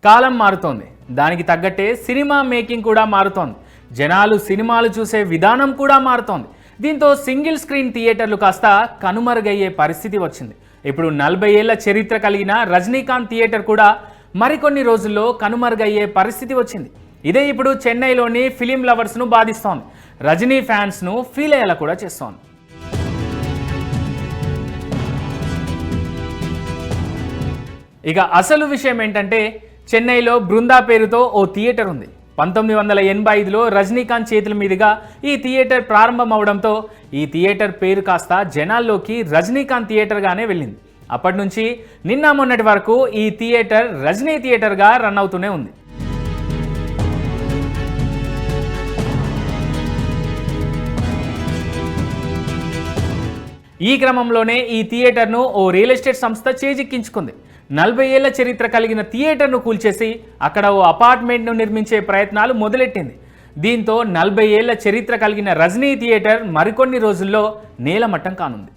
కాలం మారుతోంది, దానికి తగ్గట్టే సినిమా మేకింగ్ కూడా మారుతోంది. జనాలు సినిమాలు చూసే విధానం కూడా మారుతోంది. దీంతో సింగిల్ స్క్రీన్ థియేటర్లు కాస్త కనుమరుగయ్యే పరిస్థితి వచ్చింది. ఇప్పుడు 40 ఏళ్ల చరిత్ర కలిగిన రజనీకాంత్ థియేటర్ కూడా మరికొన్ని రోజుల్లో కనుమరుగయ్యే పరిస్థితి వచ్చింది. ఇదే ఇప్పుడు చెన్నైలోని ఫిలిం లవర్స్ను బాధిస్తోంది. రజనీ ఫ్యాన్స్ను ఫీల్ అయ్యేలా కూడా చేస్తోంది. ఇక అసలు విషయం ఏంటంటే, చెన్నైలో బృందా పేరుతో ఓ థియేటర్ ఉంది. 1985లో రజనీకాంత్ చేతుల మీదుగా ఈ థియేటర్ ప్రారంభం అవడంతో ఈ థియేటర్ పేరు కాస్త జనాల్లోకి రజనీకాంత్ థియేటర్గానే వెళ్ళింది. అప్పటి నుంచి నిన్న మొన్నటి వరకు ఈ థియేటర్ రజనీ థియేటర్గా రన్ అవుతూనే ఉంది. ఈ క్రమంలోనే ఈ థియేటర్ను ఓ రియల్ ఎస్టేట్ సంస్థ చేజిక్కించుకుంది. 40 ఏళ్ల చరిత్ర కలిగిన థియేటర్ను కూల్చేసి అక్కడ ఓ అపార్ట్మెంట్ను నిర్మించే ప్రయత్నాలు మొదలెట్టింది. దీంతో 40 ఏళ్ల చరిత్ర కలిగిన రజనీ థియేటర్ మరికొన్ని రోజుల్లో నేలమట్టం కానుంది.